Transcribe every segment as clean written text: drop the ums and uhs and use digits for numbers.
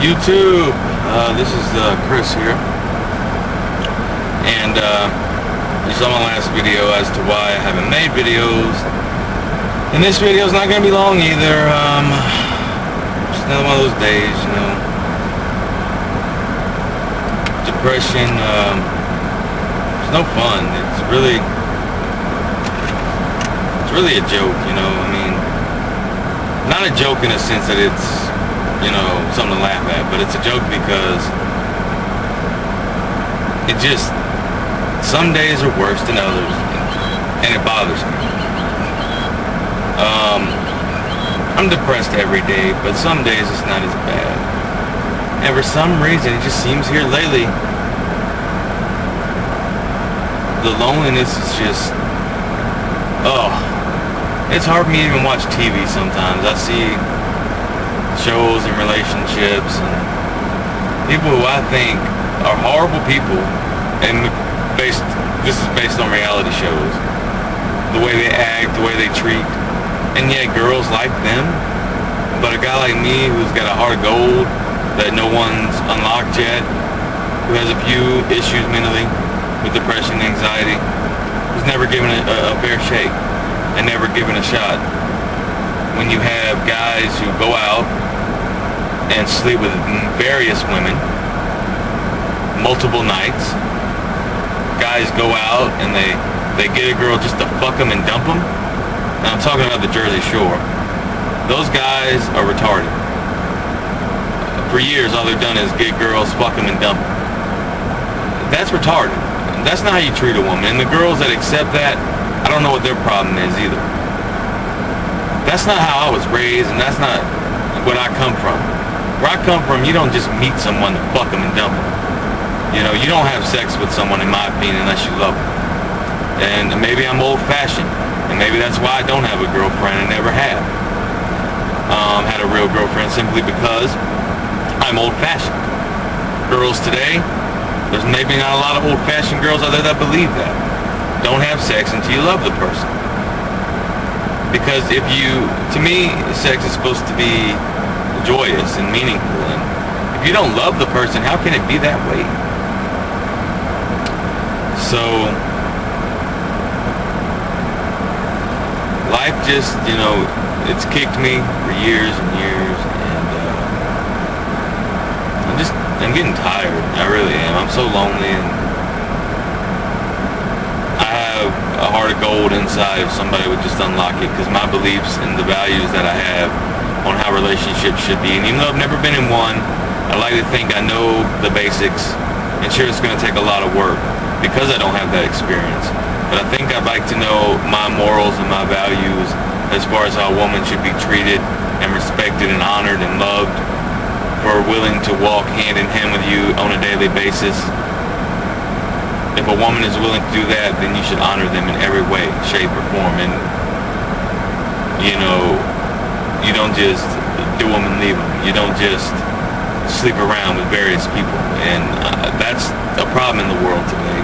YouTube. This is Chris here, and you saw my last video as to why I haven't made videos, and this video is not going to be long either. It's another one of those days, you know. Depression, it's no fun. It's really a joke, you know. I mean, not a joke in a sense that it's, you know, something to laugh at, but it's a joke because it just, some days are worse than others, and it bothers me. I'm depressed every day, but some days it's not as bad. And for some reason, it just seems here lately, the loneliness is just, it's hard for me to even watch TV sometimes. I see shows and relationships and people who I think are horrible people, and this is based on reality shows. The way they act, the way they treat, and yet girls like them. But a guy like me who's got a heart of gold that no one's unlocked yet, who has a few issues mentally with depression and anxiety, who's never given a fair shake and never given a shot. When you have guys who go out and sleep with various women multiple nights, guys go out and they get a girl just to fuck them and dump them. Now I'm talking about the Jersey Shore. Those guys are retarded. For years all they've done is get girls, fuck them and dump them. That's retarded. That's not how you treat a woman. And the girls that accept that, I don't know what their problem is either. That's not how I was raised, and that's not what I come from. Where I come from, you don't just meet someone to fuck them and dump them. You know, you don't have sex with someone, in my opinion, unless you love them. And maybe I'm old-fashioned, and maybe that's why I don't have a girlfriend and never have. Had a real girlfriend simply because I'm old-fashioned. Girls today, there's maybe not a lot of old-fashioned girls out there that believe that. Don't have sex until you love the person. Because to me, sex is supposed to be joyous and meaningful. And if you don't love the person, how can it be that way? So, life just, you know, it's kicked me for years and years. And I'm getting tired. I really am. I'm so lonely, and I have a heart of gold inside if somebody would just unlock it, because my beliefs and the values that I have on how relationships should be, and even though I've never been in one, I like to think I know the basics, and sure, it's going to take a lot of work because I don't have that experience, but I think I'd like to know my morals and my values as far as how a woman should be treated and respected and honored and loved, or willing to walk hand in hand with you on a daily basis. If a woman is willing to do that, then you should honor them in every way, shape, or form. And, you know, you don't just do them and leave them. You don't just sleep around with various people. And that's a problem in the world today.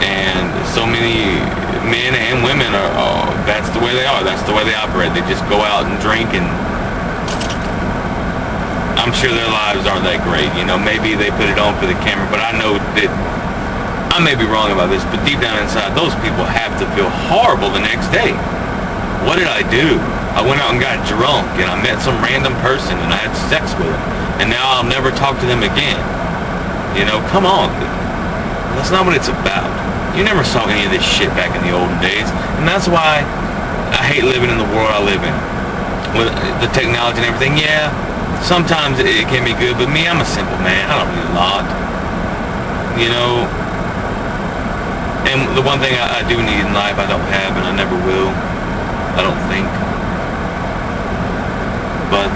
And so many men and women that's the way they are. That's the way they operate. They just go out and drink, and I'm sure their lives aren't that great, you know. Maybe they put it on for the camera, but I know that I may be wrong about this, but deep down inside, those people have to feel horrible the next day. What did I do? I went out and got drunk, and I met some random person, and I had sex with them, and now I'll never talk to them again. You know, come on. That's not what it's about. You never saw any of this shit back in the olden days, and that's why I hate living in the world I live in. With the technology and everything, yeah, sometimes it can be good, but me, I'm a simple man. I don't need a lot, you know. And the one thing I do need in life, I don't have, and I never will, I don't think. But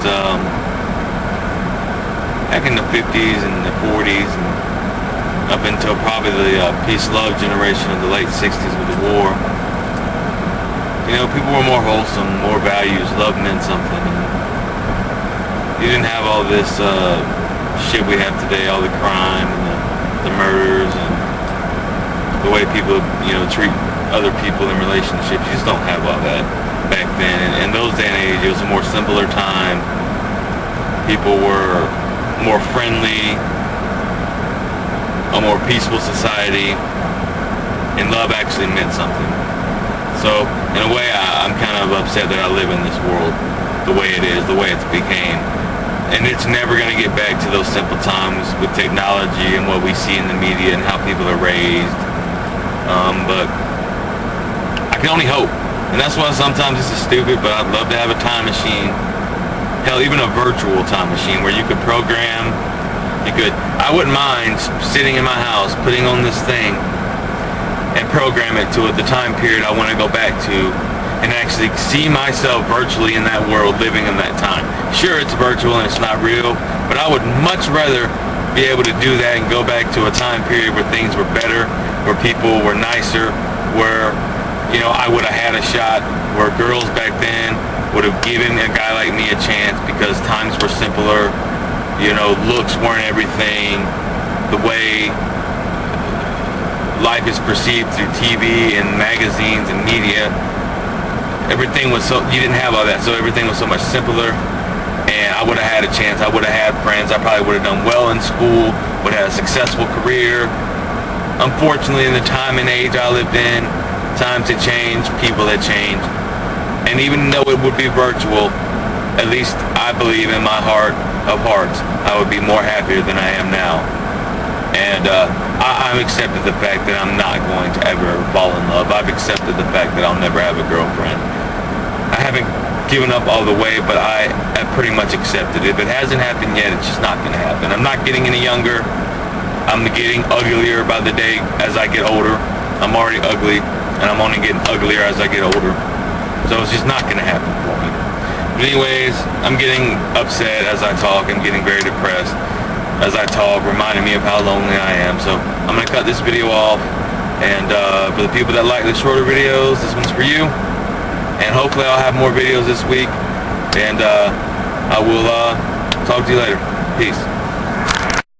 back in the 50s and the 40s, and up until probably the peace-love generation of the late 60s with the war, you know, people were more wholesome, more values, love meant something. You didn't have all this shit we have today, all the crime and the murders and the way people, you know, treat other people in relationships. You just don't have all that back then. And in those day and age, it was a more simpler time. people were more friendly, a more peaceful society, and love actually meant something. So in a way, I'm kind of upset that I live in this world the way it is, the way it's became. And it's never going to get back to those simple times with technology and what we see in the media and how people are raised. But I can only hope. And that's why sometimes this is stupid, but I'd love to have a time machine. Hell, even a virtual time machine where you could program, I wouldn't mind sitting in my house, putting on this thing, and program it to the time period I want to go back to, and actually see myself virtually in that world, living in that time. Sure, it's virtual and it's not real, but I would much rather be able to do that and go back to a time period where things were better, where people were nicer, where, I would have had a shot, where girls back then would have given a guy like me a chance because times were simpler, looks weren't everything, the way life is perceived through TV and magazines and media. Everything was you didn't have all that, so everything was so much simpler, and I would have had a chance. I would have had friends. I probably would have done well in school, would have had a successful career. Unfortunately, in the time and age I lived in, times had changed, people had changed, and even though it would be virtual, at least I believe in my heart of hearts, I would be more happier than I am now. And I've accepted the fact that I'm not going to ever fall in love. I've accepted the fact that I'll never have a girlfriend. I haven't given up all the way, but I have pretty much accepted it. If it hasn't happened yet, it's just not going to happen. I'm not getting any younger. I'm getting uglier by the day as I get older. I'm already ugly, and I'm only getting uglier as I get older. So it's just not going to happen for me. But anyways, I'm getting upset as I talk. I'm getting very depressed as I talk, reminding me of how lonely I am. So I'm going to cut this video off. And for the people that like the shorter videos, this one's for you. And hopefully I'll have more videos this week. And I will talk to you later. Peace.